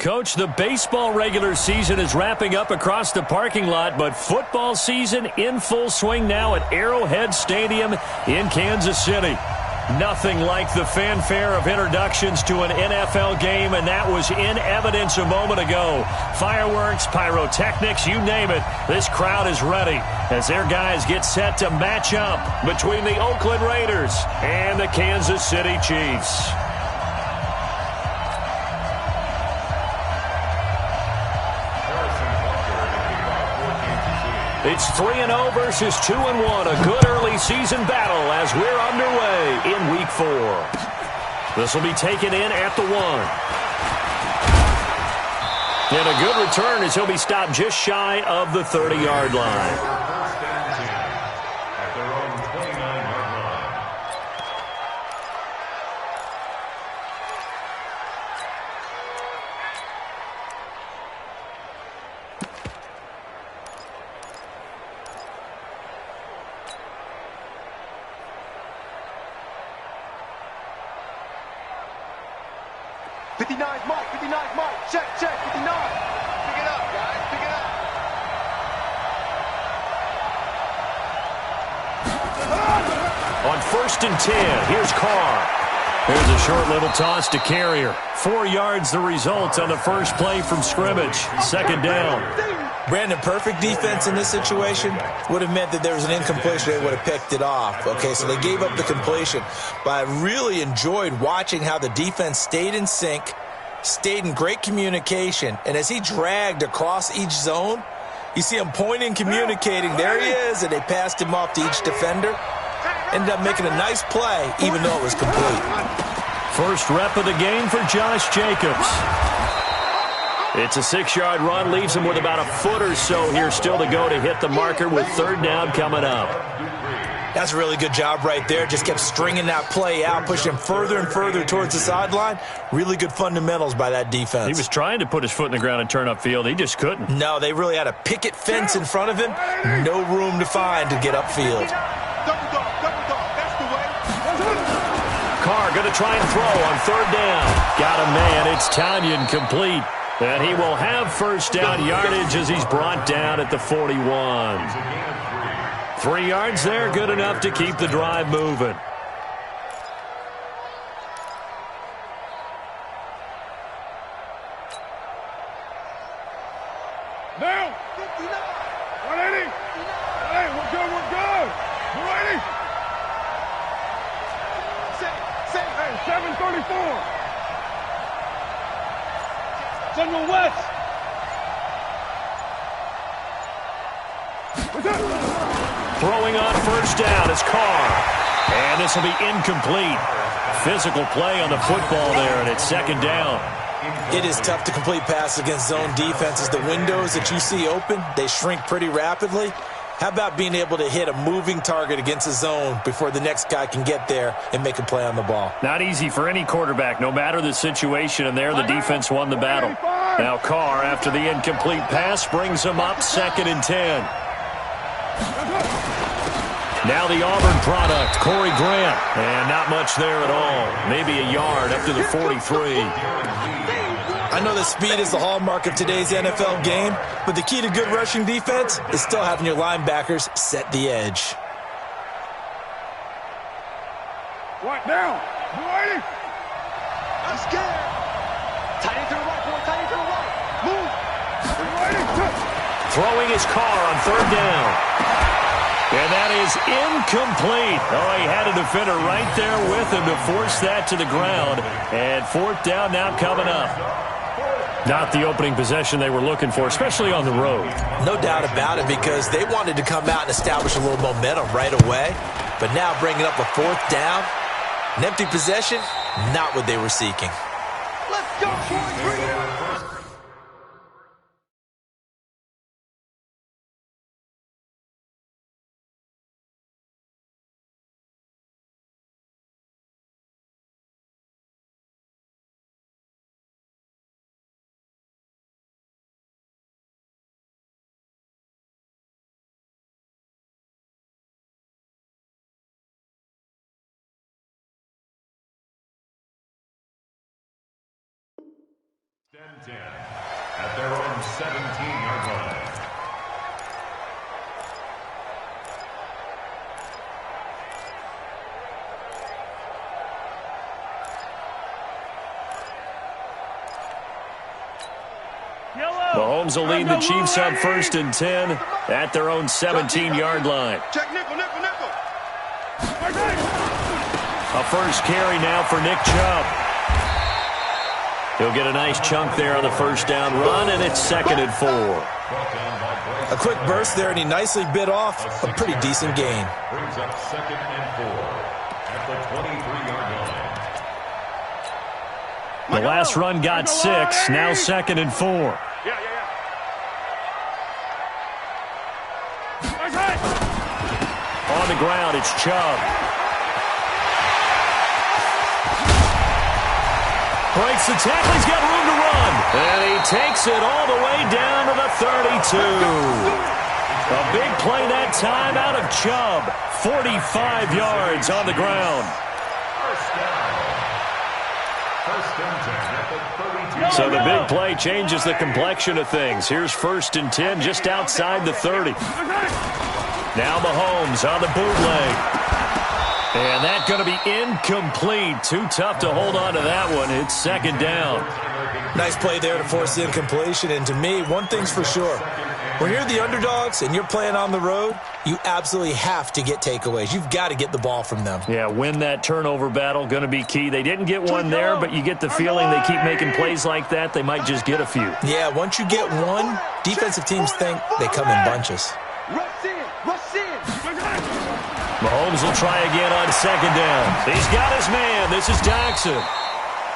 Coach, the baseball regular season is wrapping up across the parking lot, but football season in full swing now at Arrowhead Stadium in Kansas City. Nothing like the fanfare of introductions to an NFL game, and that was in evidence a moment ago. Fireworks, pyrotechnics, you name it. This crowd is ready as their guys get set to match up between the Oakland Raiders and the Kansas City Chiefs. It's 3-0 versus 2-1. A good early season battle as we're underway in Week 4. This will be taken in at the 1. And a good return as he'll be stopped just shy of the 30-yard line. Check, 59. Pick it up, guys. Pick it up. On 1st and 10, here's Carr. There's a short little toss to Carrier. 4 yards the result on the first play from scrimmage. 2nd down. Brandon, perfect defense in this situation would have meant that there was an incompletion. They would have picked it off. Okay, so they gave up the completion. But I really enjoyed watching how the defense stayed in sync, stayed in great communication, and as he dragged across each zone, you see him pointing, communicating. There he is, and they passed him off to each defender. Ended up making a nice play, even though it was complete. First rep of the game for Josh Jacobs. It's a 6-yard run, leaves him with about a foot or so here still to go to hit the marker with 3rd down coming up. That's a really good job right there. Just kept stringing that play out, pushing him further and further towards the sideline. Really good fundamentals by that defense. He was trying to put his foot in the ground and turn upfield. He just couldn't. No, they really had a picket fence in front of him. No room to find to get upfield. Double dog. That's the way. Carr going to try and throw on 3rd down. Got a man. It's Tanyan complete. And he will have 1st down yardage as he's brought down at the 41. 3 yards there, good enough to keep the drive moving. Now, 180. Hey, we're good. 180. Hey, 734. General West. Throwing on 1st down is Carr. And this will be incomplete. Physical play on the football there, and it's 2nd down. It is tough to complete passes against zone defenses. The windows that you see open, they shrink pretty rapidly. How about being able to hit a moving target against a zone before the next guy can get there and make a play on the ball? Not easy for any quarterback, no matter the situation, and there the defense won the battle. Now Carr, after the incomplete pass, brings him up 2nd and 10. Now the Auburn product, Corey Grant. And not much there at all. Maybe a yard up to the 43. I know that speed is the hallmark of today's NFL game, but the key to good rushing defense is still having your linebackers set the edge. Right now. 180. I'm scared. Tight end to the right, boy. Tight end to the right. Move. 180. Throwing his Carr on 3rd down. And that is incomplete. Oh, he had a defender right there with him to force that to the ground. And 4th down now coming up. Not the opening possession they were looking for, especially on the road. No doubt about it, because they wanted to come out and establish a little momentum right away. But now bringing up a 4th down, an empty possession, not what they were seeking. Let's go, boys. and 10 at their own 17-yard line. Mahomes will lead the Chiefs on 1st and 10 at their own 17-yard line. Check nickel, nickel, nickel. A first carry now for Nick Chubb. He'll get a nice chunk there on the first down run, and it's 2nd and 4. A quick burst there, and he nicely bit off a pretty decent gain. Brings up 2nd and 4 at the 23-yard line. The last run got 6, now 2nd and 4. On the ground, it's Chubb. Breaks the tackle, he's got room to run. And he takes it all the way down to the 32. A big play that time out of Chubb. 45 yards on the ground. So the big play changes the complexion of things. Here's 1st and 10 just outside the 30. Now Mahomes on the bootleg. And that's going to be incomplete. Too tough to hold on to that one. It's 2nd down. Nice play there to force the incompletion. And to me, one thing's for sure. When you're the underdogs and you're playing on the road, you absolutely have to get takeaways. You've got to get the ball from them. Yeah, win that turnover battle, going to be key. They didn't get one there, but you get the feeling they keep making plays like that, they might just get a few. Yeah, once you get one, defensive teams think they come in bunches. Rush in, rush in. Mahomes will try again on 2nd down. He's got his man. This is Jackson.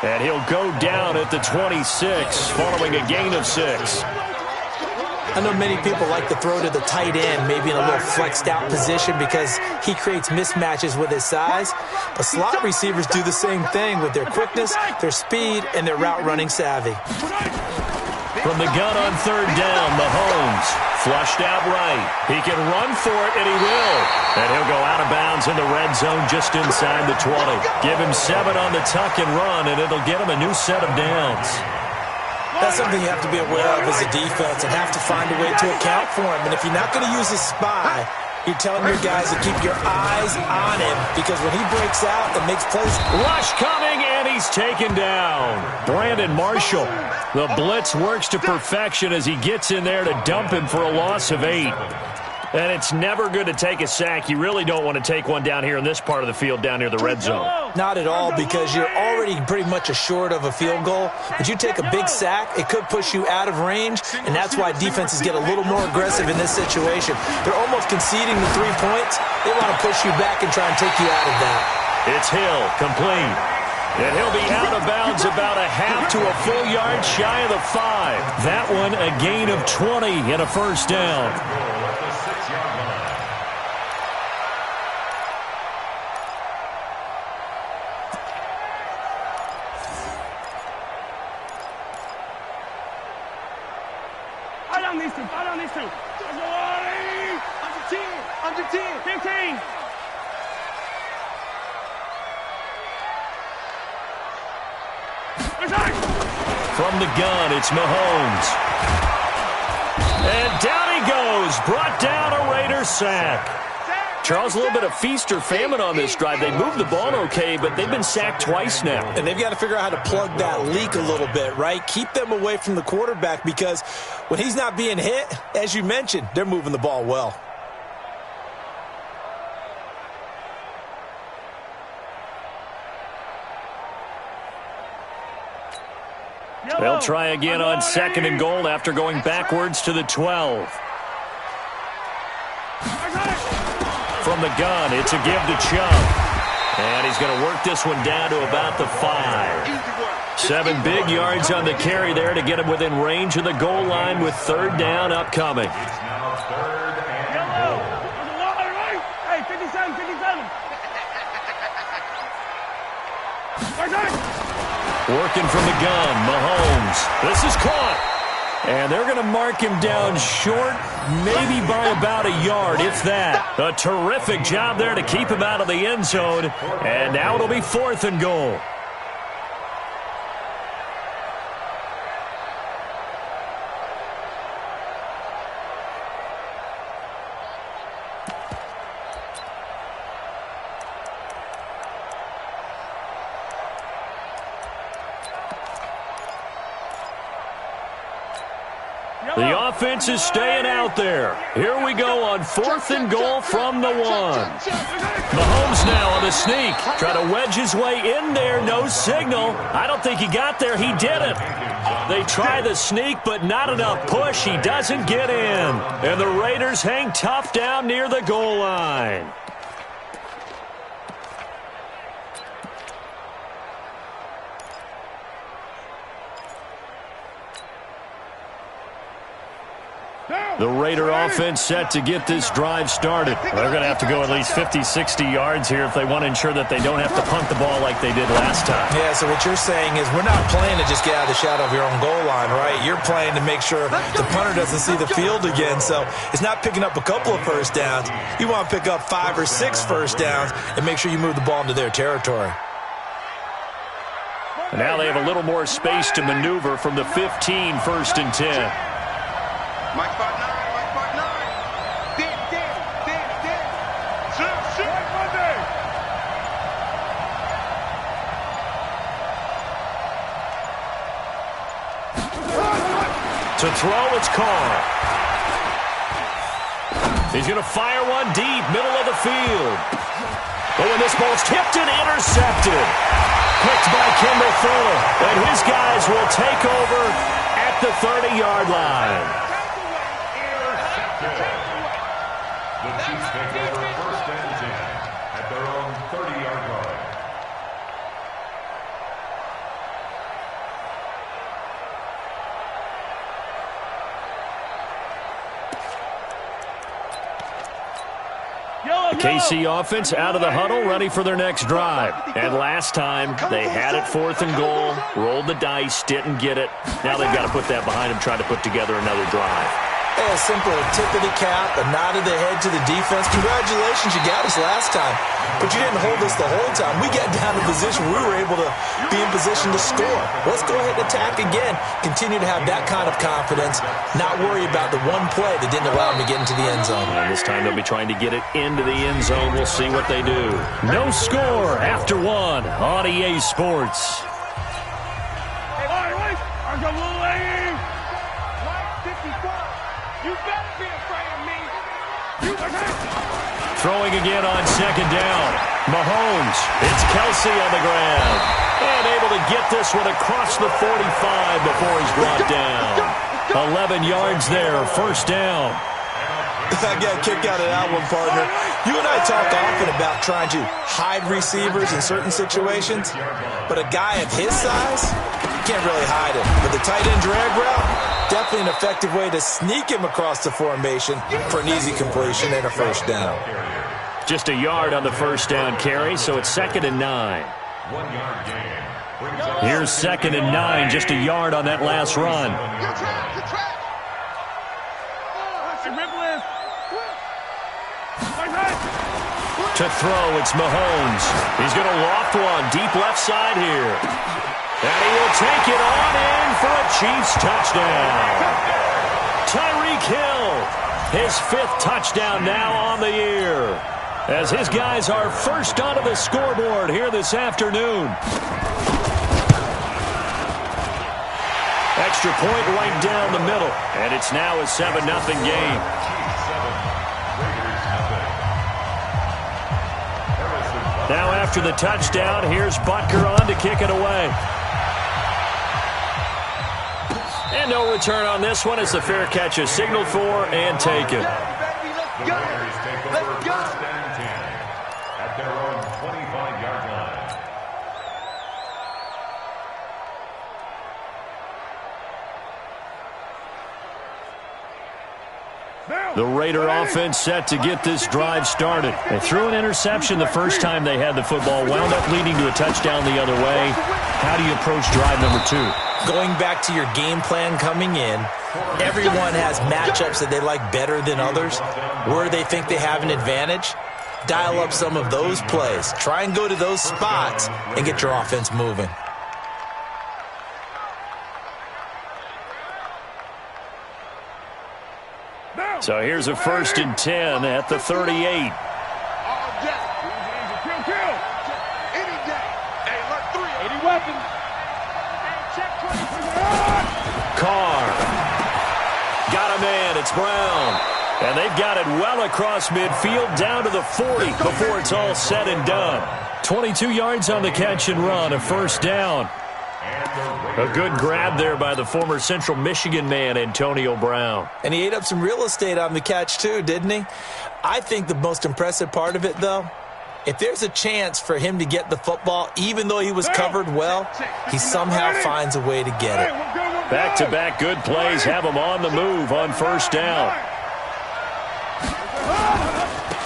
And he'll go down at the 26, following a gain of 6. I know many people like to throw to the tight end, maybe in a little flexed out position because he creates mismatches with his size. But slot receivers do the same thing with their quickness, their speed, and their route running savvy. From the gun on 3rd down, Mahomes flushed out right. He can run for it, and he will. And he'll go out of bounds in the red zone just inside the 20. Give him 7 on the tuck and run, and it'll get him a new set of downs. That's something you have to be aware of as a defense and have to find a way to account for him. And if you're not going to use a spy, you're telling your guys to keep your eyes on him because when he breaks out and makes plays. Rush coming, and he's taken down. Brandon Marshall. The blitz works to perfection as he gets in there to dump him for a loss of 8. And it's never good to take a sack. You really don't want to take one down here in this part of the field down near the red zone. Not at all, because you're already pretty much assured of a field goal. But you take a big sack, it could push you out of range, and that's why defenses get a little more aggressive in this situation. They're almost conceding the 3 points. They want to push you back and try and take you out of that. It's Hill, complete. And he'll be out of bounds about a half to a full yard shy of the 5. That one a gain of 20 and a first down. Under 10. 15. From the gun, it's Mahomes. And down he goes. Brought down a Raider sack. Charles, a little bit of feast or famine on this drive. They moved the ball okay, but they've been sacked twice now. And they've got to figure out how to plug that leak a little bit, right? Keep them away from the quarterback because when he's not being hit, as you mentioned, they're moving the ball well. They'll try again on 2nd and goal after going backwards to the 12. From the gun, it's a give to Chubb. And he's going to work this one down to about the 5. 7 big yards on the carry there to get him within range of the goal line with 3rd down upcoming. It's now 3rd and goal. Hey, 57. Working from the gun, Mahomes. This is caught. And they're going to mark him down short, maybe by about a yard, if that. A terrific job there to keep him out of the end zone. And now it'll be 4th and goal. The offense is staying out there. Here we go on 4th and goal from the 1. Mahomes now on the sneak. Try to wedge his way in there. No signal. I don't think he got there. He didn't. They try the sneak, but not enough push. He doesn't get in. And the Raiders hang tough down near the goal line. The Raider offense set to get this drive started. They're going to have to go at least 50, 60 yards here if they want to ensure that they don't have to punt the ball like they did last time. Yeah, so what you're saying is we're not playing to just get out of the shadow of your own goal line, right? You're playing to make sure the punter doesn't see the field again. So it's not picking up a couple of first downs. You want to pick up 5 or 6 first downs and make sure you move the ball into their territory. And now they have a little more space to maneuver from the 15, 1st and 10. Mike spot 9, Mike spot 9. Dig. Shoot. Monday. To throw, it's Carr. He's going to fire one deep, middle of the field. Oh, and this ball's tipped and intercepted. Picked by Kendall Fuller. And his guys will take over at the 30-yard line. The Chiefs take over 1st and 10 at their own 30-yard line. The KC offense out of the huddle, ready for their next drive. And last time, they had it 4th and goal, rolled the dice, didn't get it. Now they've got to put that behind them, try to put together another drive. Yeah, a simple tip of the cap, a nod of the head to the defense. Congratulations, you got us last time. But you didn't hold us the whole time. We got down to position we were able to be in position to score. Let's go ahead and attack again. Continue to have that kind of confidence, not worry about the one play that didn't allow them to get into the end zone. And this time they'll be trying to get it into the end zone. We'll see what they do. No score after 1 on EA Sports. Hey, wait. I'm going to leave. You better be afraid of me. Throwing again on 2nd down. Mahomes. It's Kelsey on the ground. And able to get this one across the 45 before he's brought down. 11 yards there, 1st down. I got a kick out of that one, partner. You and I talk often about trying to hide receivers in certain situations, but a guy of his size, you can't really hide him. But the tight end drag route, definitely an effective way to sneak him across the formation for an easy completion and a 1st down. Just a yard on the 1st down carry, so it's 2nd and 9. 1 yard gain. Here's 2nd and 9, just a yard on that last run. To throw, it's Mahomes. He's going to loft one deep left side here. And he will take it on in for a Chiefs touchdown. Tyreek Hill, his 5th touchdown now on the year, as his guys are first onto the scoreboard here this afternoon. Extra point right down the middle, and it's now a 7-0 game. Now after the touchdown, here's Butker on to kick it away. And no return on this one as the fair catch is signaled for and taken. The Raiders take over 1st and 10 at their own 25-yard line. The Raider offense set to get this drive started. They threw an interception the first time they had the football, wound up leading to a touchdown the other way. How do you approach drive number 2? Going back to your game plan coming in, everyone has matchups that they like better than others. Where they think they have an advantage, dial up some of those plays. Try and go to those spots and get your offense moving. So here's a 1st and 10 at the 38. Carr. Got a man. It's Brown. And they've got it well across midfield down to the 40 before it's all said and done. 22 yards on the catch and run, a 1st down. A good grab there by the former Central Michigan man, Antonio Brown. And he ate up some real estate on the catch, too, didn't he? I think the most impressive part of it, though, if there's a chance for him to get the football, even though he was covered well, he somehow finds a way to get it. Back-to-back good plays have him on the move on 1st down.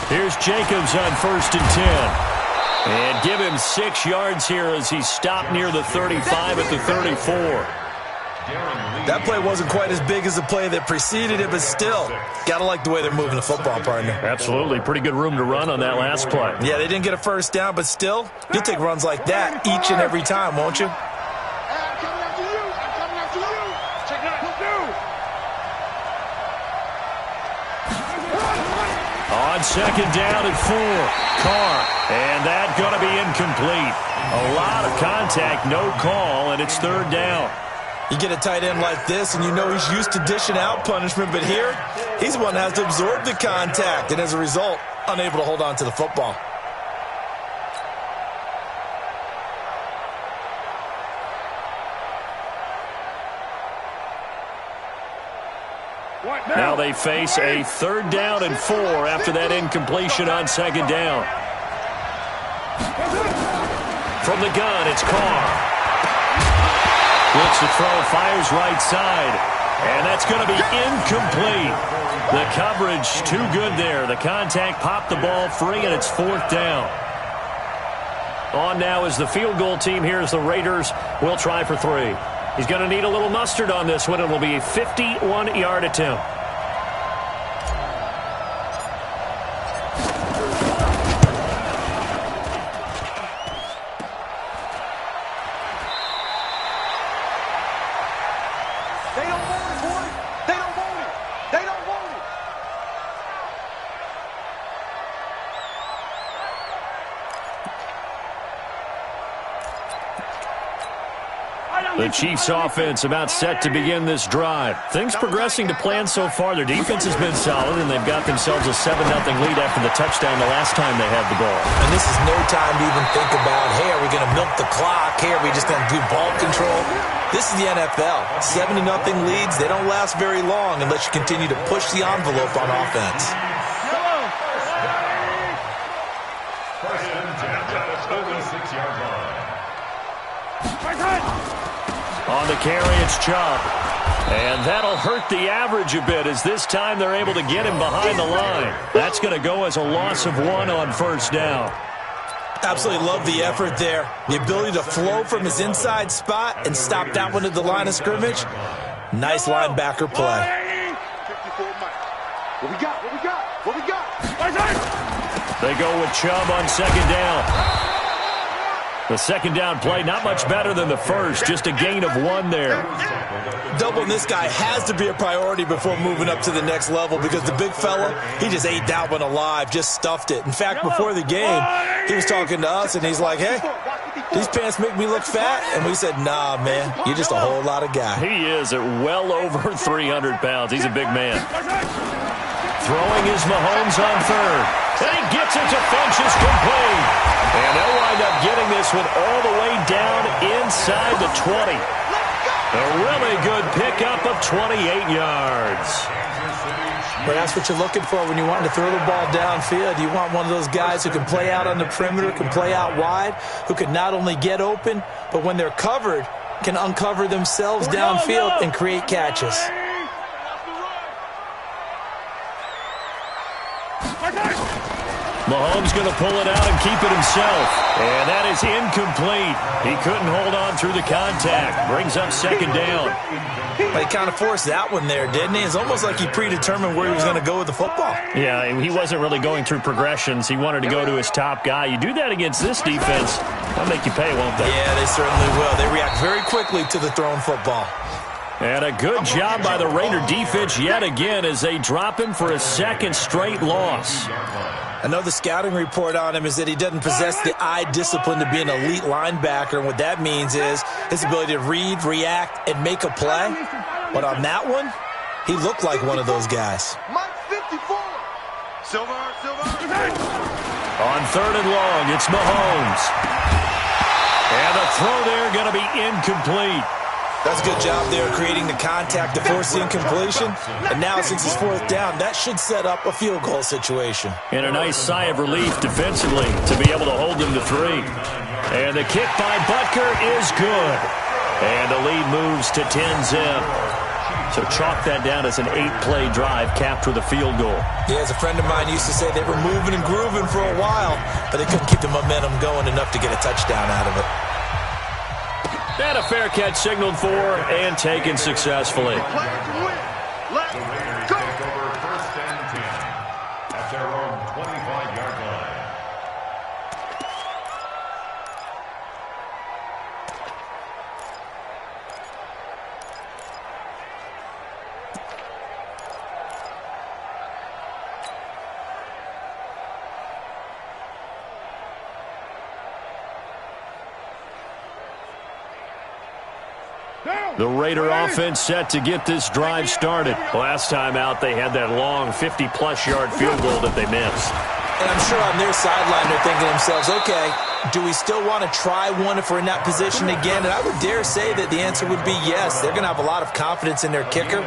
Here's Jacobs on 1st and 10. And give him 6 yards here as he stopped near the 35 at the 34. That play wasn't quite as big as the play that preceded it, but still, got to like the way they're moving the football, partner. Absolutely. Pretty good room to run on that last play. Yeah, they didn't get a 1st down, but still, you'll take runs like that each and every time, won't you? On 2nd down and 4, Carr, and that going to be incomplete. A lot of contact, no call, and it's 3rd down. You get a tight end like this, and you know he's used to dishing out punishment, but here, he's the one that has to absorb the contact, and as a result, unable to hold on to the football. Now they face a 3rd down and 4 after that incompletion on 2nd down. From the gun, it's Carr. Looks to throw, fires right side. And that's going to be incomplete. The coverage too good there. The contact popped the ball free, and it's 4th down. On now is the field goal team here as the Raiders will try for 3. He's going to need a little mustard on this one. It will be a 51-yard attempt. They don't want it, boy. They don't want it. They don't want it. The Chiefs offense about set to begin this drive. Things progressing to plan so far. Their defense has been solid, and they've got themselves a 7-0 lead after the touchdown the last time they had the ball. And this is no time to even think about, hey, are we going to milk the clock? Hey, are we just going to do ball control? This is the NFL. 7-0 leads, they don't last very long unless you continue to push the envelope on offense. First and 10 at the 36-yard line. On the carry, it's Chubb. And that'll hurt the average a bit as this time they're able to get him behind the line. That's going to go as a loss of 1 on 1st down. Absolutely love the effort there. The ability to flow from his inside spot and stop that one at the line of scrimmage. Nice linebacker play. 54 Mike. What we got? What we got? What we got? They go with Chubb on 2nd down. The 2nd down play, not much better than the first, just a gain of 1 there. Doubling this guy has to be a priority before moving up to the next level because the big fella, he just ate that one alive, just stuffed it. In fact, before the game, he was talking to us, and he's like, hey, these pants make me look fat. And we said, nah, man, you're just a whole lot of guy. He is at well over 300 pounds. He's a big man. Throwing is Mahomes on 3rd. And he gets it to Finch, is complete. And they'll wind up getting this one all the way down inside the 20. A really good pickup of 28 yards. But that's what you're looking for when you want to throw the ball downfield. You want one of those guys who can play out on the perimeter, can play out wide, who can not only get open, but when they're covered, can uncover themselves downfield and create catches. Mahomes going to pull it out and keep it himself. And that is incomplete. He couldn't hold on through the contact. Brings up 2nd down. But he kind of forced that one there, didn't he? It's almost like he predetermined where he was going to go with the football. Yeah, he wasn't really going through progressions. He wanted to go to his top guy. You do that against this defense, they'll make you pay, won't they? Yeah, they certainly will. They react very quickly to the thrown football. And a good job by the Raider defense yet again as they drop him for a second straight loss. I know the scouting report on him is that he doesn't possess the eye discipline to be an elite linebacker, and what that means is his ability to read, react, and make a play. But on that one, he looked like one of those guys. Mike 54. Silver. On 3rd and long, it's Mahomes. And the throw there going to be incomplete. That's a good job there creating the contact to force the incompletion. And now since it's 4th down, that should set up a field goal situation. And a nice sigh of relief defensively to be able to hold them to 3. And the kick by Butker is good. And the lead moves to 10-zip. So chalk that down as an 8-play drive capped with a field goal. Yeah, as a friend of mine used to say, they were moving and grooving for a while, but they couldn't keep the momentum going enough to get a touchdown out of it. And a fair catch signaled for and taken successfully. The Raiders take over 1st and 10 at their own 25-yard line. The Raider offense set to get this drive started. Last time out, they had that long 50-plus yard field goal that they missed. And I'm sure on their sideline they're thinking to themselves, okay, do we still want to try one if we're in that position again? And I would dare say that the answer would be yes. They're going to have a lot of confidence in their kicker.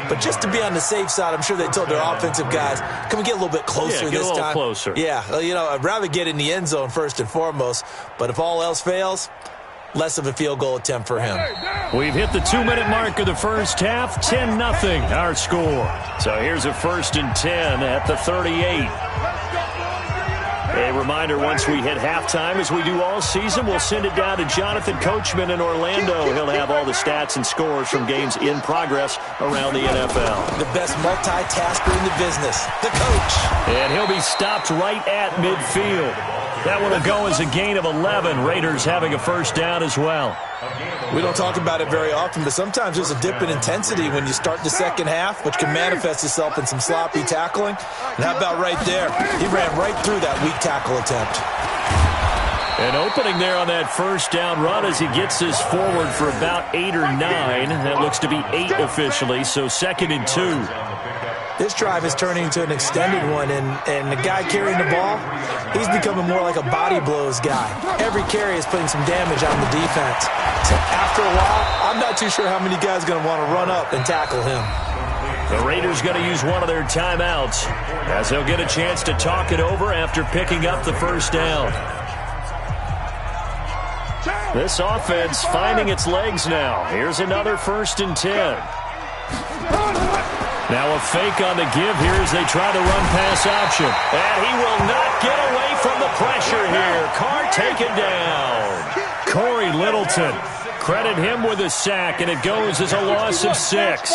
But just to be on the safe side, I'm sure they told their offensive guys, can we get a little bit closer this time? Closer. Yeah, I'd rather get in the end zone first and foremost. But if all else fails, less of a field goal attempt for him. We've hit the 2-minute mark of the first half. 10-0 our score. So here's a 1st and 10 at the 38. A reminder, once we hit halftime, as we do all season, we'll send it down to Jonathan Coachman in Orlando. He'll have all the stats and scores from games in progress around the NFL. The best multitasker in the business, the coach. And he'll be stopped right at midfield. That one will go as a gain of 11. Raiders having a 1st down as well. We don't talk about it very often, but sometimes there's a dip in intensity when you start the second half, which can manifest itself in some sloppy tackling. And how about right there? He ran right through that weak tackle attempt. An opening there on that 1st down run as he gets this forward for about 8 or 9. That looks to be 8 officially, so 2nd and 2. This drive is turning into an extended one, and the guy carrying the ball, he's becoming more like a body blows guy. Every carry is putting some damage on the defense. So after a while, I'm not too sure how many guys are going to want to run up and tackle him. The Raiders going to use one of their timeouts as they'll get a chance to talk it over after picking up the 1st down. This offense finding its legs now. Here's another 1st and 10. Now a fake on the give here as they try to run pass option. And he will not get away from the pressure here. Carr taken down. Corey Littleton. Credit him with a sack, and it goes as a loss of 6.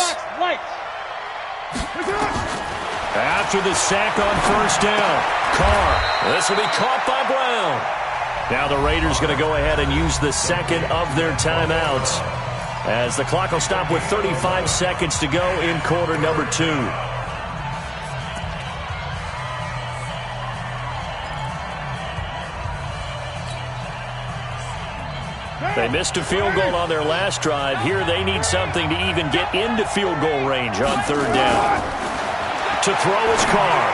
After the sack on 1st down, Carr. This will be caught by Brown. Now the Raiders going to go ahead and use the 2nd of their timeouts, as the clock will stop with 35 seconds to go in quarter number 2. They missed a field goal on their last drive. Here they need something to even get into field goal range on 3rd down. To throw is Carr.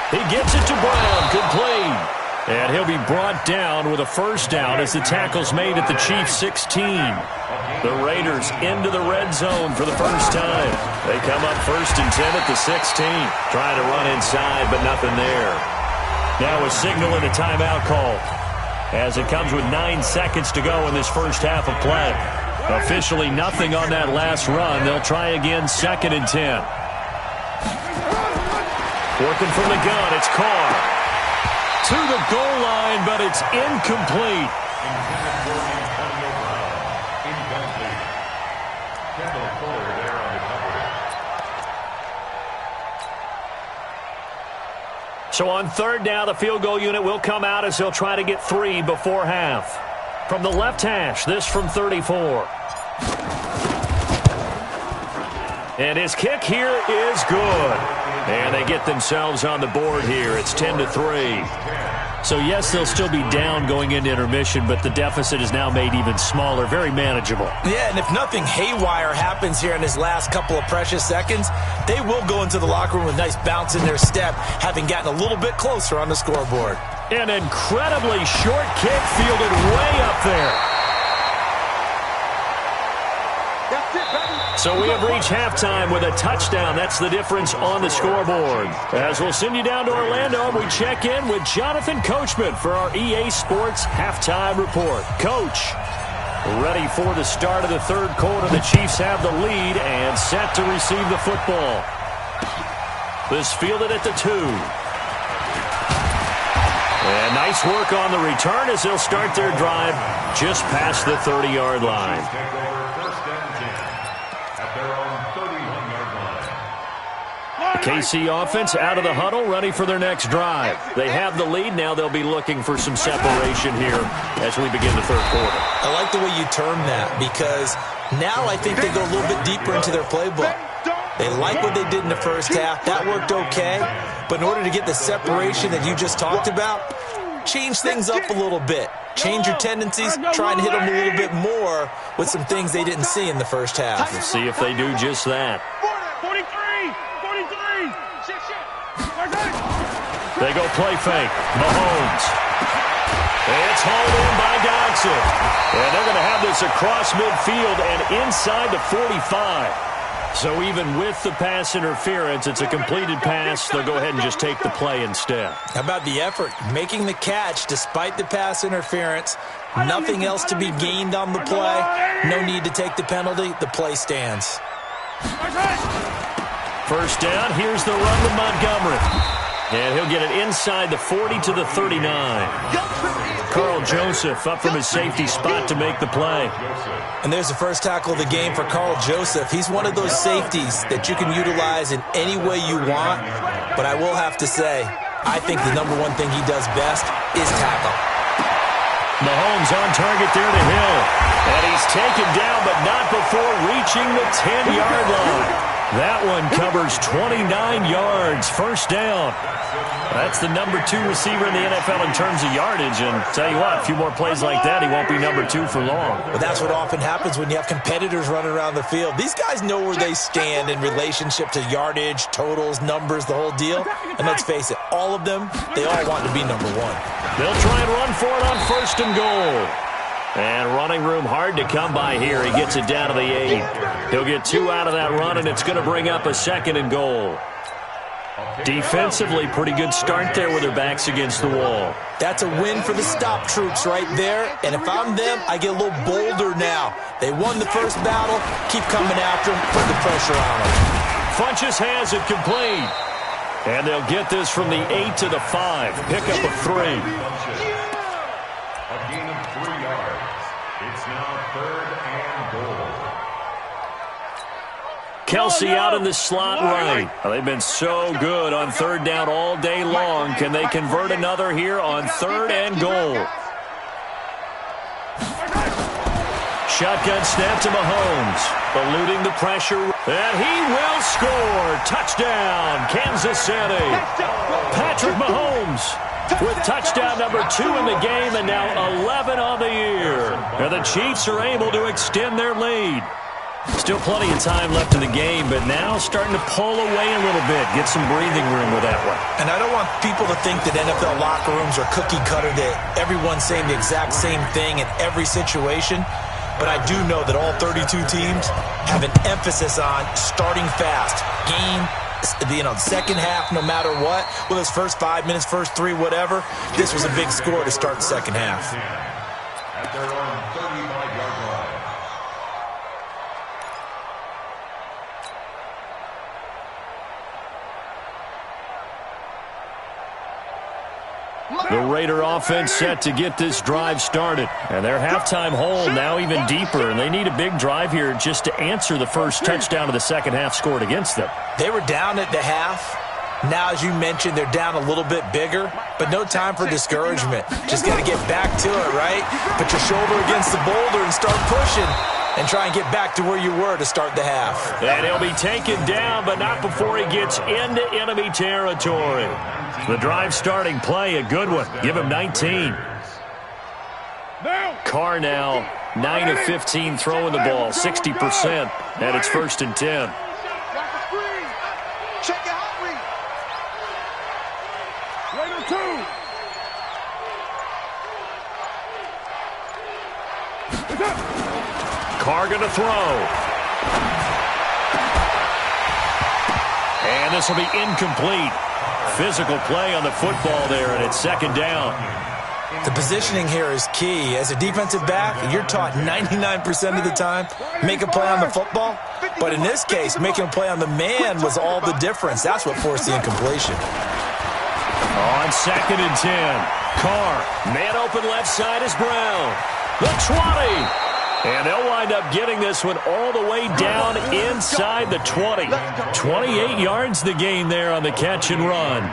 He gets it to Brown. Complete. And he'll be brought down with a 1st down as the tackle's made at the Chiefs' 16. The Raiders into the red zone for the first time. They come up 1st and 10 at the 16. Trying to run inside, but nothing there. Now a signal and a timeout call, as it comes with 9 seconds to go in this first half of play. Officially nothing on that last run. They'll try again 2nd and 10. Working from the gun, it's Carr. To the goal line, but it's incomplete. So on 3rd down, the field goal unit will come out as they'll try to get 3 before half. From the left hash, this from 34. And his kick here is good. And they get themselves on the board here. It's 10-3. So, yes, they'll still be down going into intermission, but the deficit is now made even smaller, very manageable. Yeah, and if nothing haywire happens here in his last couple of precious seconds, they will go into the locker room with a nice bounce in their step, having gotten a little bit closer on the scoreboard. An incredibly short kick fielded way up there. So we have reached halftime with a touchdown. That's the difference on the scoreboard. As we'll send you down to Orlando, we check in with Jonathan Coachman for our EA Sports Halftime Report. Coach, ready for the start of the third quarter. The Chiefs have the lead and set to receive the football. This fielded at the 2. And nice work on the return as they'll start their drive just past the 30-yard line. KC offense out of the huddle, ready for their next drive. They have the lead. Now they'll be looking for some separation here as we begin the third quarter. I like the way you term that because now I think they go a little bit deeper into their playbook. They like what they did in the first half. That worked okay. But in order to get the separation that you just talked about, change things up a little bit. Change your tendencies, try and hit them a little bit more with some things they didn't see in the first half. We'll see if they do just that. 43. They go play fake. Mahomes. It's hauled in by Dodson. And they're going to have this across midfield and inside the 45. So even with the pass interference, it's a completed pass. They'll go ahead and just take the play instead. How about the effort? Making the catch despite the pass interference. Nothing else to be gained on the play. No need to take the penalty. The play stands. First down. Here's the run with Montgomery. And he'll get it inside the 40 to the 39. Carl Joseph up from his safety spot to make the play. And there's the first tackle of the game for Carl Joseph. He's one of those safeties that you can utilize in any way you want. But I will have to say, I think the number one thing he does best is tackle. Mahomes on target there to Hill. And he's taken down, but not before reaching the 10-yard line. That one covers 29 yards. First down. That's the number 2 receiver in the NFL in terms of yardage. And tell you what, a few more plays like that, he won't be number 2 for long. But that's what often happens when you have competitors running around the field. These guys know where they stand in relationship to yardage, totals, numbers, the whole deal. And let's face it, all of them, they all want to be number 1. They'll try and run for it on first and goal. And running room hard to come by here. He gets it down to the 8. He'll get 2 out of that run, and it's going to bring up a second and goal. Defensively, pretty good start there with their backs against the wall. That's a win for the stop troops right there. And if I'm them, I get a little bolder now. They won the first battle. Keep coming after them. Put the pressure on them. Funchess has it complete. And they'll get this from the 8 to the 5. Pick up a 3. Kelsey out in the slot right. Well, they've been so good on third down all day long. Can they convert another here on third and goal? Shotgun snap to Mahomes. Eluding the pressure. And he will score. Touchdown, Kansas City. Patrick Mahomes with touchdown number 2 in the game and now 11 on the year. And the Chiefs are able to extend their lead. Still plenty of time left in the game, but now starting to pull away a little bit. Get some breathing room with that one. And I don't want people to think that NFL locker rooms are cookie cutter, that everyone's saying the exact same thing in every situation. But I do know that all 32 teams have an emphasis on starting fast. Game, second half, no matter what. Whether it's first 5 minutes, first 3, whatever. This was a big score to start the second half. At their own 35-yard line. The Raider offense set to get this drive started. And their halftime hole now even deeper. And they need a big drive here just to answer the first touchdown of the second half scored against them. They were down at the half. Now, as you mentioned, they're down a little bit bigger. But no time for discouragement. Just got to get back to it, right? Put your shoulder against the boulder and start pushing. and try and get back to where you were to start the half. And he'll be taken down, but not before he gets into enemy territory. The drive starting play, a good one. Give him 19. Carr now 9 of 15 throwing the ball, 60%, and it's 1st and 10. Check it out, Raider 2. Carr going to throw. And this will be incomplete. Physical play on the football there, and it's 2nd down. The positioning here is key. As a defensive back, you're taught 99% of the time, make a play on the football. But in this case, making a play on the man was all the difference. That's what forced the incompletion. On 2nd and 10, Carr, man open left side is Brown. The 20. And they'll wind up getting this one all the way down inside the 20. 28 yards the gain there on the catch and run.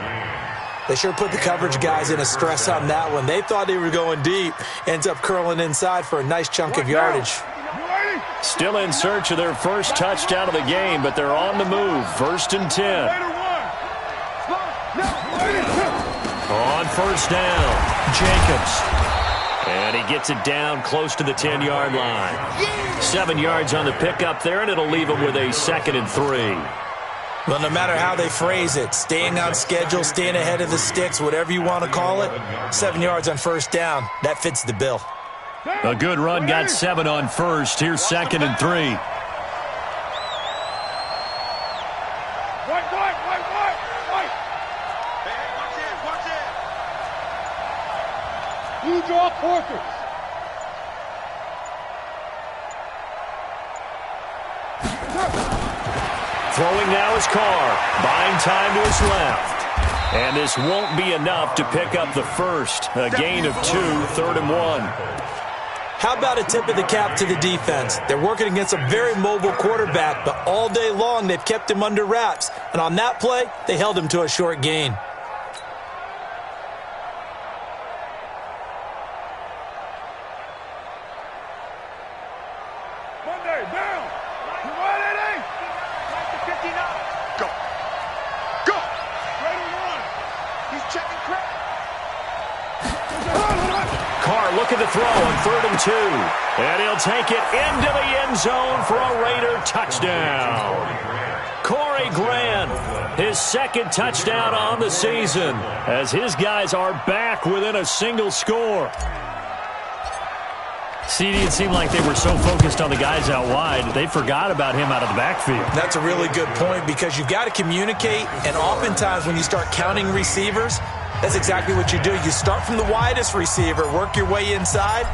They sure put the coverage guys in a stress on that one. They thought they were going deep. Ends up curling inside for a nice chunk of yardage. Still in search of their first touchdown of the game, but they're on the move. 1st and 10. On 1st down, Jacobs. And he gets it down close to the 10-yard line. 7 yards on the pickup there, and it'll leave him with a 2nd and 3. Well, no matter how they phrase it, staying on schedule, staying ahead of the sticks, whatever you want to call it, 7 yards on 1st down, that fits the bill. A good run, got 7 on 1st. Here's 2nd and 3. White. You draw portraits. Throwing now is Carr. Buying time to his left. And this won't be enough to pick up the first. A gain of 2, 3rd and 1. How about a tip of the cap to the defense? They're working against a very mobile quarterback, but all day long they've kept him under wraps. And on that play, they held him to a short gain. Monday, down. You want it, eh? Back to 59. Go. Raider 1. He's checking crack. Carr looking to throw on 3rd and 2. And he'll take it into the end zone for a Raider touchdown. Corey Grant, his 2nd touchdown on the season, as his guys are back within a single score. CD, it seemed like they were so focused on the guys out wide, they forgot about him out of the backfield. That's a really good point because you've got to communicate, and oftentimes when you start counting receivers, that's exactly what you do. You start from the widest receiver, work your way inside.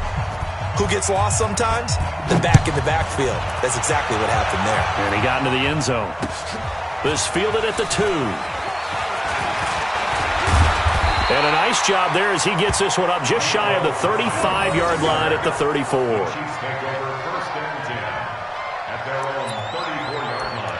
Who gets lost sometimes? The back in the backfield. That's exactly what happened there. And he got into the end zone. This fielded at the 2. And a nice job there as he gets this one up just shy of the 35-yard line at the 34. Chiefs take over 1st and 10 at their own 34-yard line.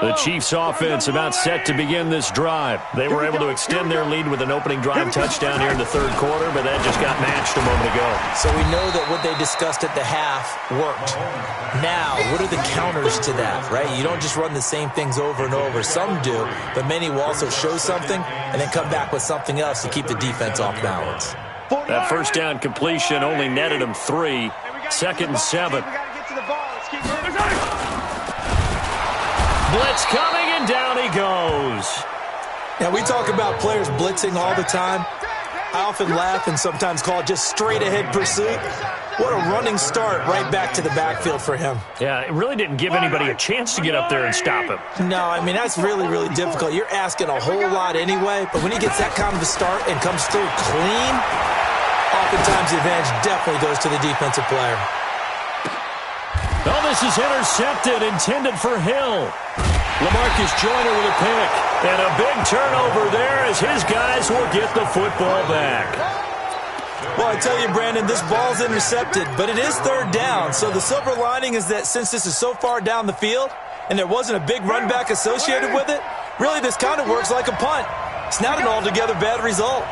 The Chiefs offense about set to begin this drive. They were able to extend their lead with an opening drive touchdown here in the 3rd quarter, but that just got matched a moment ago. So we know that what they discussed at the half worked. Now, what are the counters to that, right? You don't just run the same things over and over. Some do, but many will also show something and then come back with something else to keep the defense off balance. That 1st down completion only netted him 3. 2nd and 7. Blitz coming, and down he goes. Now, we talk about players blitzing all the time. I often laugh and sometimes call it just straight-ahead pursuit. What a running start right back to the backfield for him. Yeah, it really didn't give anybody a chance to get up there and stop him. No, I mean, that's really, really difficult. You're asking a whole lot anyway, but when he gets that kind of a start and comes through clean, oftentimes the advantage definitely goes to the defensive player. Oh, this is intercepted, intended for Hill. LaMarcus Joyner with a pick. And a big turnover there as his guys will get the football back. Well, I tell you, Brandon, this ball's intercepted, but it is 3rd down. So the silver lining is that since this is so far down the field, and there wasn't a big run back associated with it, really this kind of works like a punt. It's not an altogether bad result.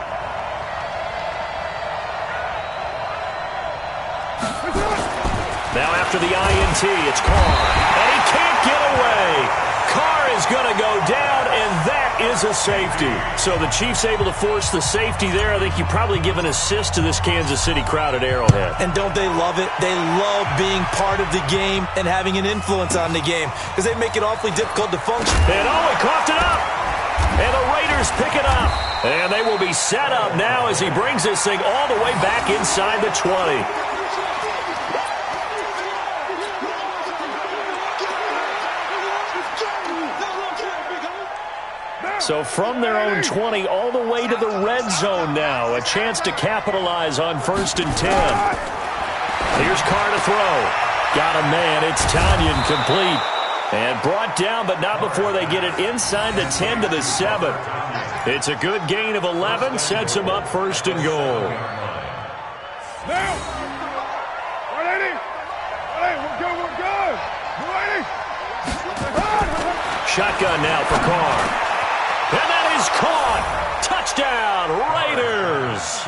Now after the INT, it's Carr, and he can't get away. Carr is going to go down, and that is a safety. So the Chiefs able to force the safety there. I think you probably give an assist to this Kansas City crowd at Arrowhead. And don't they love it? They love being part of the game and having an influence on the game because they make it awfully difficult to function. And he coughed it up. And the Raiders pick it up. And they will be set up now as he brings this thing all the way back inside the 20. So from their own 20 all the way to the red zone now. A chance to capitalize on 1st and 10. Here's Carr to throw. Got a man. It's Tanyan complete. And brought down, but not before they get it inside the 10 to the 7. It's a good gain of 11. Sets them up 1st and goal. Now! 180! 180, we're good! 180! Shotgun now for Carr. And that is caught. Touchdown, Raiders.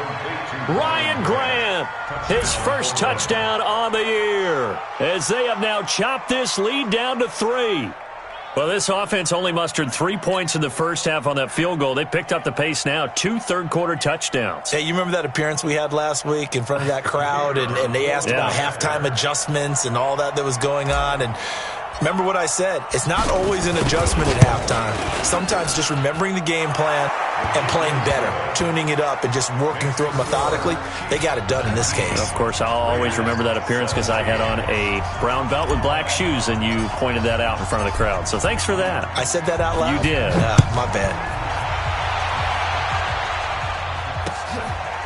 Ryan Grant, his first touchdown on the year, as they have now chopped this lead down to 3. Well, this offense only mustered 3 points in the first half on that field goal. They picked up the pace now, 2 third-quarter touchdowns. Hey, you remember that appearance we had last week in front of that crowd, and they asked about halftime adjustments and all that was going on, and remember what I said. It's not always an adjustment at halftime. Sometimes just remembering the game plan and playing better, tuning it up and just working through it methodically. They got it done in this case. Of course, I'll always remember that appearance because I had on a brown belt with black shoes, and you pointed that out in front of the crowd. So thanks for that. I said that out loud? You did. My bad.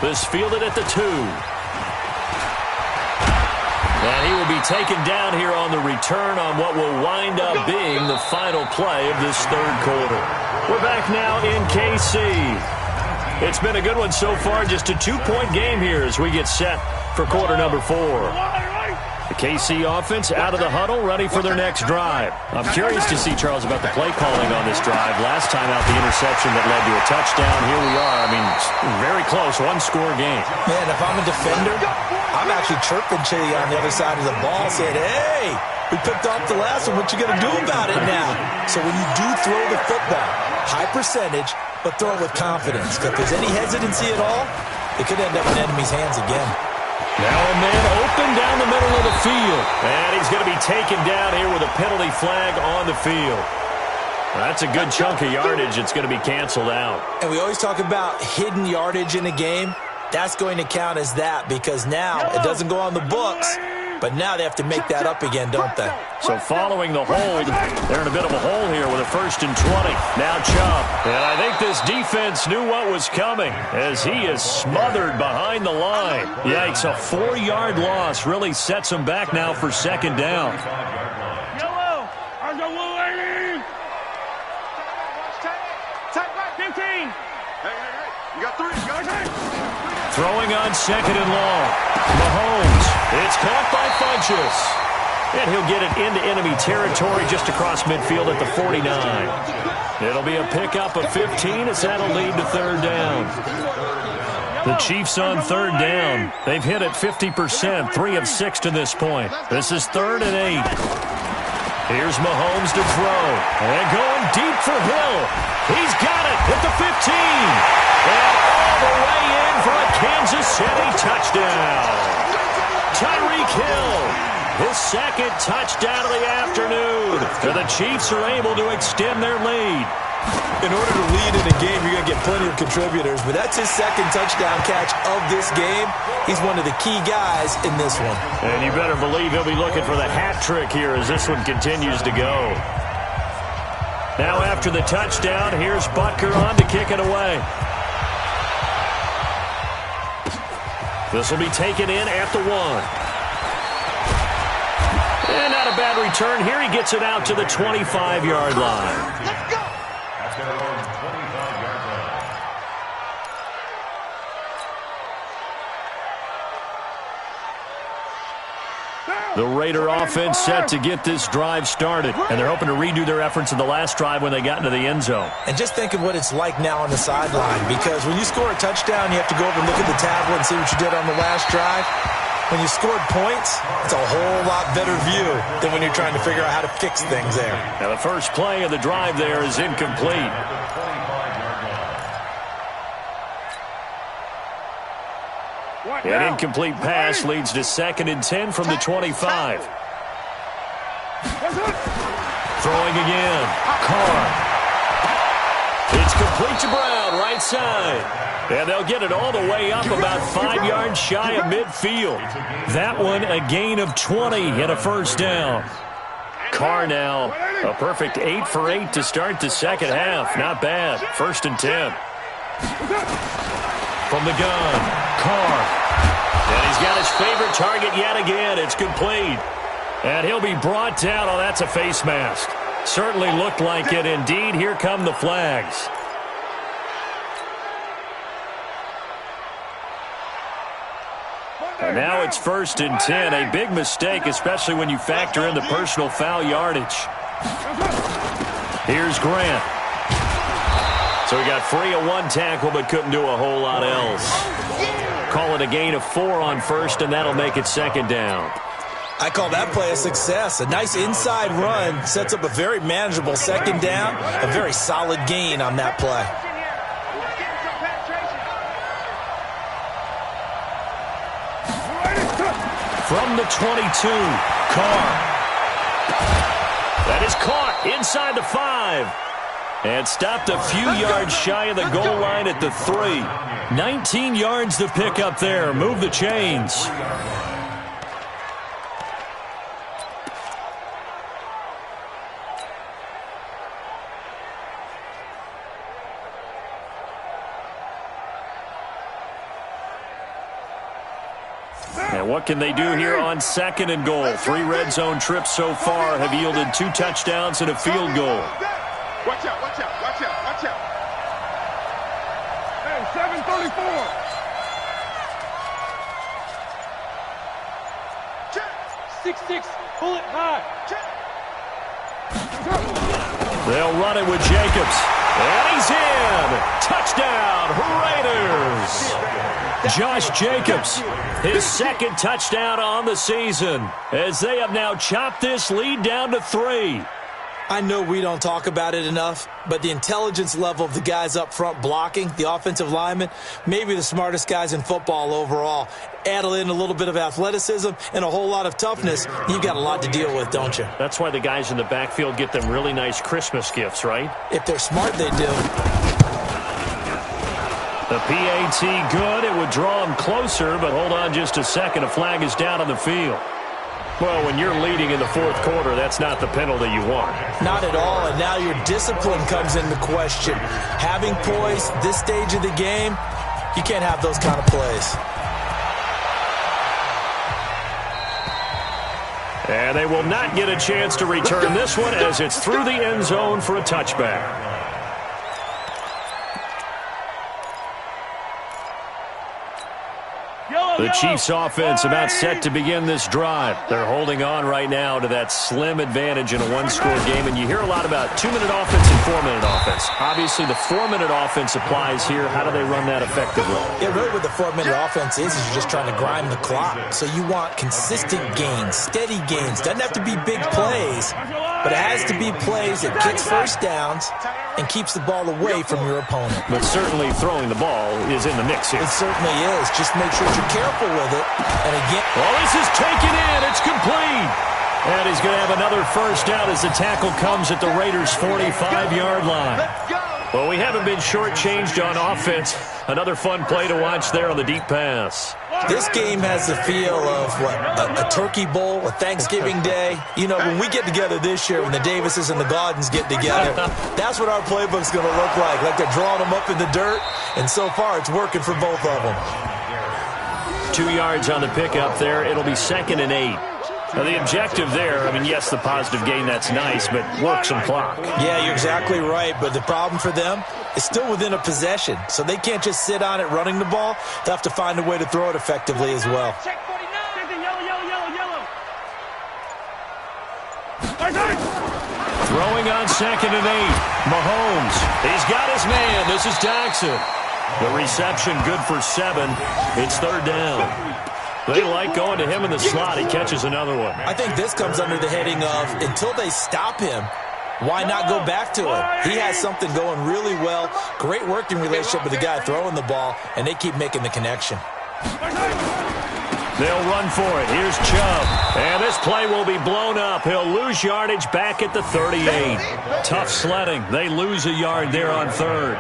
This fielded at the 2. And he will be taken down here on the return on what will wind up being the final play of this third quarter. We're back now in KC. It's been a good one so far, just a 2-point game here as we get set for quarter number 4. The KC offense out of the huddle, ready for their next drive. I'm curious to see, Charles, about the play calling on this drive. Last time out, the interception that led to a touchdown. Here we are. I mean, very close, one-score game. Man, if I'm a defender, I'm actually chirping to you on the other side of the ball, saying, hey, we picked off the last one. What you going to do about it now? So when you do throw the football, high percentage, but throw it with confidence. Because if there's any hesitancy at all, it could end up in enemy's hands again. Now a man open down the middle of the field. And he's going to be taken down here with a penalty flag on the field. That's a good chunk of yardage. It's going to be canceled out. And we always talk about hidden yardage in a game. That's going to count as that because now it doesn't go on the books, but now they have to make that up again, don't they? So following the hold, they're in a bit of a hole here with a 1st and 20. Now Chubb. And I think this defense knew what was coming as he is smothered behind the line. Yikes, a 4-yard loss really sets him back now for 2nd down. Yellow. I'll go blue 80. Take back 15. Hey, you got 3. You got 3. Throwing on 2nd and long. Mahomes. It's caught by Funchess. And he'll get it into enemy territory just across midfield at the 49. It'll be a pickup of 15 as that'll lead to 3rd down. The Chiefs on 3rd down. They've hit it 50%, 3 of 6 to this point. This is 3rd and 8. Here's Mahomes to throw. And going deep for Hill. He's got it at the 15. And all the way in for a Kansas City touchdown. Tyreek Hill, his 2nd touchdown of the afternoon. And the Chiefs are able to extend their lead. In order to lead in a game, you're going to get plenty of contributors, but that's his 2nd touchdown catch of this game. He's one of the key guys in this one. And you better believe he'll be looking for the hat trick here as this one continues to go. Now after the touchdown, here's Butker on to kick it away. This will be taken in at the 1. And not a bad return. Here he gets it out to the 25-yard line. Let's go! At their own 25-yard line. Down! The Raider offense set to get this drive started, and they're hoping to redo their efforts in the last drive when they got into the end zone. And just think of what it's like now on the sideline, because when you score a touchdown, you have to go over and look at the tablet and see what you did on the last drive. When you scored points, it's a whole lot better view than when you're trying to figure out how to fix things there. Now the first play of the drive there is incomplete. An incomplete pass leads to 2nd and 10 from the 25. Throwing again. Carr. It's complete to Brown, right side. And they'll get it all the way up about 5 yards shy of midfield. That one a gain of 20 and a first down. Carr now a perfect 8 for 8 to start the second half. Not bad. 1st and 10. From the gun, Carr. And he's got his favorite target yet again. It's complete. And he'll be brought down. Oh, that's a face mask. Certainly looked like it. Indeed, here come the flags. And now it's 1st and 10. A big mistake, especially when you factor in the personal foul yardage. Here's Grant. So he got free of 1 tackle, but couldn't do a whole lot else. Call it a gain of 4 on 1st, and that'll make it 2nd down. I call that play a success. A nice inside run sets up a very manageable 2nd down. A very solid gain on that play. From the 22, Carr. That is caught inside the 5. And stopped a few yards shy of the goal line at the 3. 19 yards to pick up there. Move the chains. And what can they do here on 2nd and goal? 3 red zone trips so far have yielded 2 touchdowns and a field goal. Watch out, watch out, watch out, watch out. Hey, 734. Check. 6-6, pull it high. Check. They'll run it with Jacobs. And he's in. Touchdown, Raiders. Josh Jacobs, his 2nd touchdown on the season, as they have now chopped this lead down to 3. I know we don't talk about it enough, but the intelligence level of the guys up front blocking, the offensive linemen, maybe the smartest guys in football overall. Add in a little bit of athleticism and a whole lot of toughness, you've got a lot to deal with, don't you? That's why the guys in the backfield get them really nice Christmas gifts, right? If they're smart, they do. The PAT good. It would draw him closer, but hold on just a second. A flag is down on the field. Well, when you're leading in the 4th quarter, that's not the penalty you want. Not at all, and now your discipline comes into question. Having poise this stage of the game, you can't have those kind of plays. And they will not get a chance to return this one as it's through the end zone for a touchback. The Chiefs offense about set to begin this drive. They're holding on right now to that slim advantage in a 1-score game. And you hear a lot about 2-minute offense and 4-minute offense. Obviously, the 4-minute offense applies here. How do they run that effectively? Yeah, really what the 4-minute offense is you're just trying to grind the clock. So you want consistent gains, steady gains. Doesn't have to be big plays, but it has to be plays that gets first downs and keeps the ball away from your opponent. But certainly throwing the ball is in the mix here. It certainly is. Just make sure you're careful with it. And again, well, this is taken in. It's complete. And he's going to have another first down as the tackle comes at the Raiders' 45-yard line. Well, we haven't been shortchanged on offense. Another fun play to watch there on the deep pass. This game has the feel of, a turkey bowl, a Thanksgiving day. You know, when we get together this year, when the Davises and the Gaudens get together, that's what our playbook's going to look like. Like they're drawing them up in the dirt, and so far it's working for both of them. 2 yards on the pickup there. It'll be 2nd and 8. Now, the objective there, I mean, yes, the positive gain, that's nice, but work some clock. Yeah, you're exactly right, but the problem for them is still within a possession, so they can't just sit on it running the ball. They'll have to find a way to throw it effectively as well. Check 49. Yellow. Throwing on 2nd and 8. Mahomes. He's got his man. This is Jackson. The reception good for 7. It's 3rd down. They like going to him in the slot. He catches another one. I think this comes under the heading of until they stop him, why not go back to him? He has something going really well. Great working relationship with the guy throwing the ball, and they keep making the connection. They'll run for it. Here's Chubb. And this play will be blown up. He'll lose yardage back at the 38. Tough sledding. They lose a yard there on 3rd.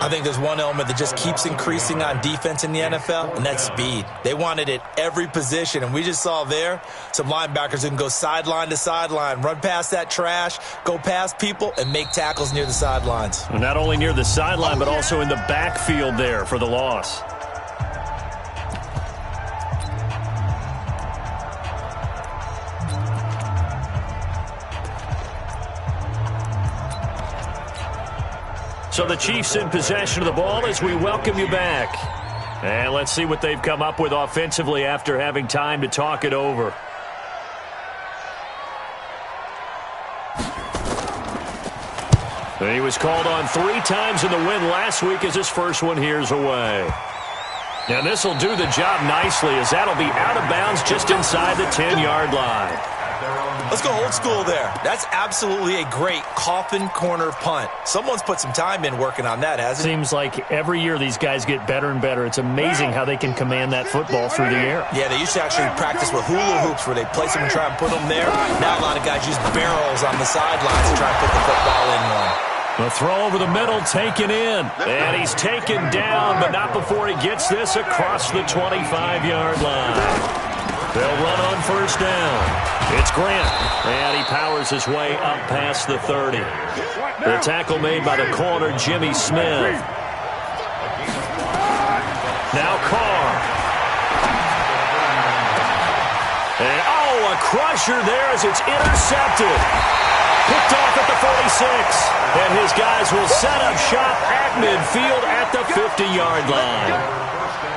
I think there's one element that just keeps increasing on defense in the NFL, and that's speed. They want it at every position, and we just saw there some linebackers who can go sideline to sideline, run past that trash, go past people, and make tackles near the sidelines. Not only near the sideline, but also in the backfield there for the loss. So the Chiefs in possession of the ball as we welcome you back. And let's see what they've come up with offensively after having time to talk it over. He was called on 3 times in the win last week as his first one here's away. And this will do the job nicely as that'll be out of bounds just inside the 10-yard line. Let's go old school there. That's absolutely a great coffin corner punt. Someone's put some time in working on that, hasn't it? Seems like every year these guys get better and better. It's amazing how they can command that football through the air. Yeah, they used to actually practice with hula hoops where they place them and try and put them there. Now a lot of guys use barrels on the sidelines to try and put the football in one. The throw over the middle taken in. And he's taken down, but not before he gets this across the 25-yard line. They'll run on 1st down. It's Grant, and he powers his way up past the 30. The tackle made by the corner, Jimmy Smith. Now Carr. And, a crusher there as it's intercepted. Picked off at the 46. And his guys will set up shop at midfield at the 50-yard line.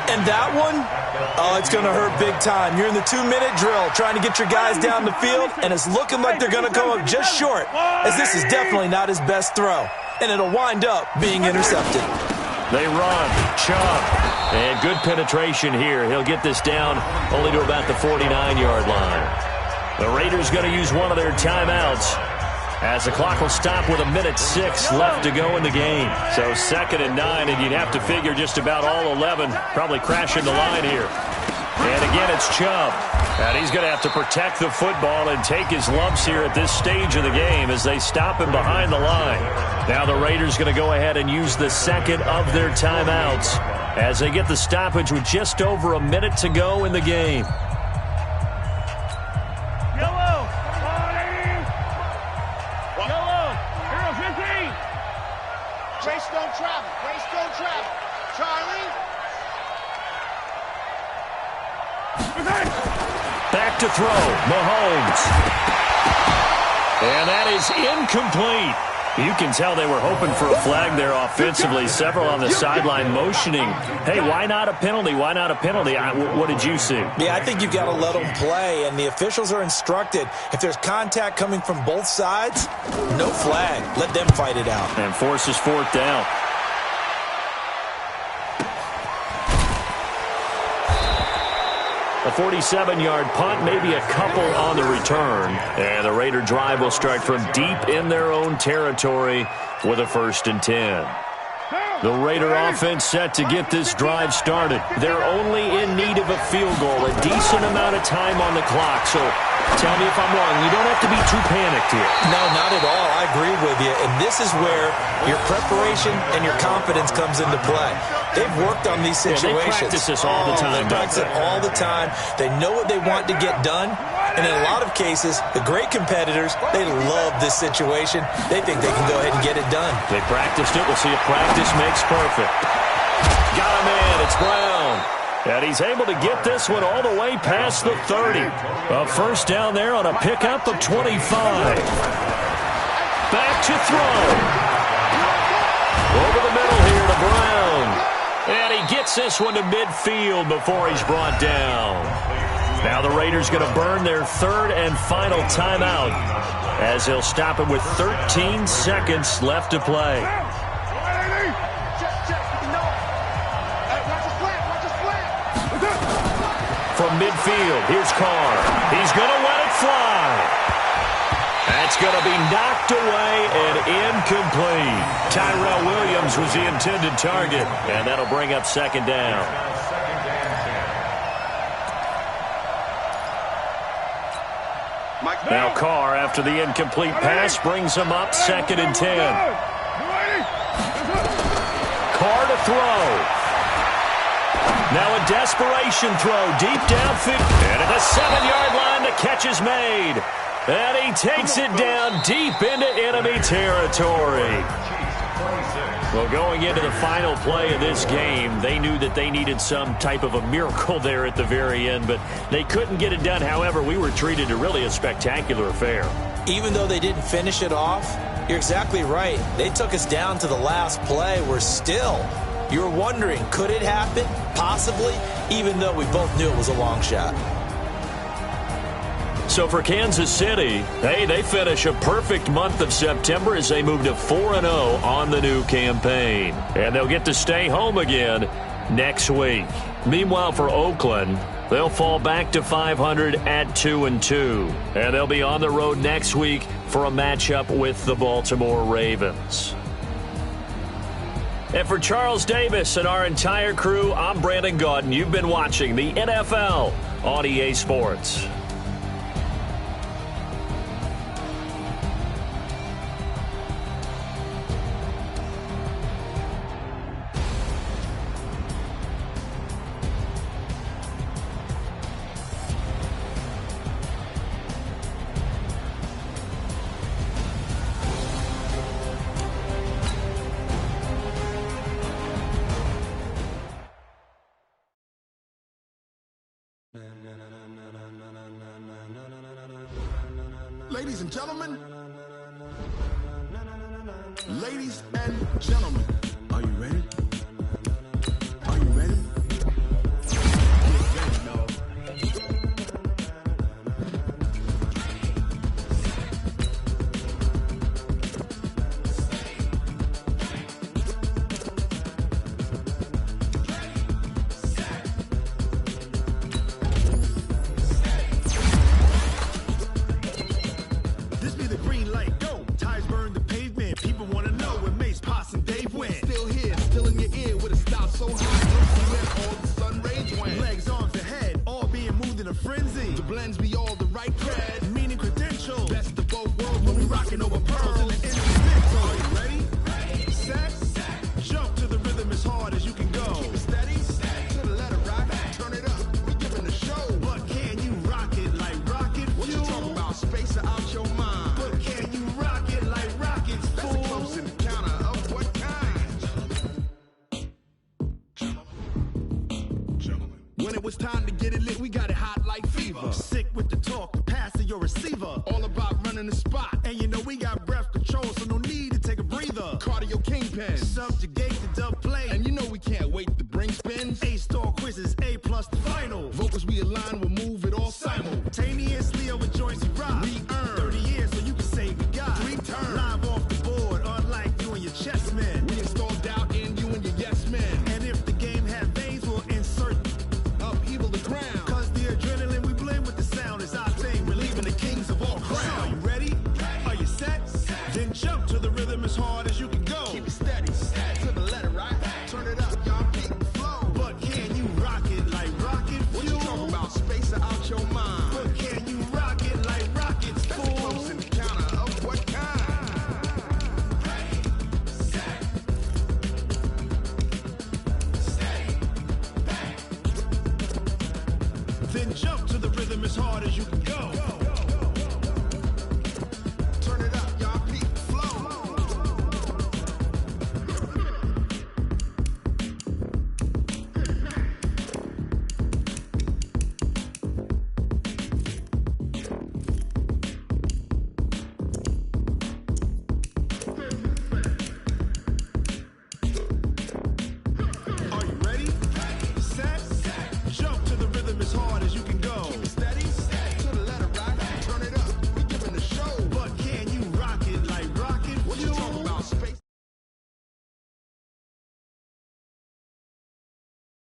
And that one, it's going to hurt big time. You're in the 2-minute drill trying to get your guys down the field, and it's looking like they're going to come up just short, as this is definitely not his best throw. And it'll wind up being intercepted. They run. Chubb. And good penetration here. He'll get this down only to about the 49-yard line. The Raiders going to use one of their timeouts as the clock will stop with 1:06 left to go in the game. So 2nd and 9, and you'd have to figure just about all 11 probably crashing the line here. And again, it's Chubb. And he's going to have to protect the football and take his lumps here at this stage of the game as they stop him behind the line. Now the Raiders going to go ahead and use the second of their timeouts as they get the stoppage with just over a minute to go in the game. Back to throw, Mahomes. And that is incomplete. You can tell they were hoping for a flag there offensively. Several on the sideline motioning, hey, why not a penalty? Why not a penalty? What did you see? Yeah, I think you've got to let them play, and the officials are instructed. If there's contact coming from both sides, no flag. Let them fight it out. And forces 4th down. A 47-yard punt, maybe a couple on the return. And the Raider drive will start from deep in their own territory with a 1st and 10. The Raider offense set to get this drive started. They're only in need of a field goal, a decent amount of time on the clock. So tell me if I'm wrong. You don't have to be too panicked here. No, not at all. I agree with you. And this is where your preparation and your confidence comes into play. They've worked on these situations. Yeah, they practice this all the time. They practice it all the time. They know what they want to get done. And in a lot of cases, the great competitors, they love this situation. They think they can go ahead and get it done. They practiced it. We'll see if practice makes perfect. Got a man. It's Brown. And he's able to get this one all the way past the 30. A 1st down there on a pickup of 25. Back to throw. Over the middle here to Brown. And he gets this one to midfield before he's brought down. Now the Raiders going to burn their third and final timeout as they'll stop it with 13 seconds left to play. From midfield, here's Carr. He's going to let it fly. That's going to be knocked away and incomplete. Tyrell Williams was the intended target, and that'll bring up second down. Now Carr, after the incomplete pass, brings him up second and 10. Carr to throw. Now a desperation throw deep downfield. And at the 7-yard line, the catch is made. And he takes it down deep into enemy territory. Well, going into the final play of this game, they knew that they needed some type of a miracle there at the very end, but they couldn't get it done. However, we were treated to really a spectacular affair. Even though they didn't finish it off, you're exactly right. They took us down to the last play. We're still, you're wondering, could it happen? Possibly, even though we both knew it was a long shot. So for Kansas City, hey, they finish a perfect month of September as they move to 4-0 on the new campaign. And they'll get to stay home again next week. Meanwhile, for Oakland, they'll fall back to 500 at 2-2. And they'll be on the road next week for a matchup with the Baltimore Ravens. And for Charles Davis and our entire crew, I'm Brandon Gaudin. You've been watching the NFL on EA Sports. Ladies and gentlemen, are you ready? Are you ready? Get ready, dog. This be the green light, go. Tires burn the pavement. People want to know where Mace, Poss, and Dave went. Still here, still in your ear with a stop so high. Where all the sun rage went. Legs, arms, and head, all being moved in a frenzy. The blends be all the right cred, meaning credentials. Best of both worlds when we rocking over pearls in the instrumental. Are you ready? Set, jump to the rhythm as hard as you can go. Keep it steady, to the letter rock. Turn it up, we giving the show. But can you rock it like rocket fuel? What you talking about? Space out your mind. But can you rock it like rockets, fool? That's a close encounter of what kind? Gentlemen. When it was time to get it lit, we got it hot like fever. Sick with the talk, passing your receiver. All about running the spot. And you know we got breath control, so no need to take a breather. Cardio kingpin, subjugate the dub play. And you know we can't wait to bring spins. A-star quizzes, A+ the final. Vocals we align, we'll move it all simultaneously over joints we rock. We earn 30 years so you can say we got 3 turns. Live off the board, unlike you and your chess men. We install doubt in you and your yes men. And if the game had veins, we'll insert upheaval the ground. Cause the adrenaline we blend with the sound is our thing. We're leaving the kings of all crown. Are you ready? Are you set? Then jump to the rhythm as hard as you can go. Keep it steady, to the letter right. Turn it up, y'all beat the flow. But can you rock it like rocket fuel? What you talking about? Space out your mind. But can you rock it like rockets, fool? That's a close encounter of what kind? Then jump to the rhythm as hard as you can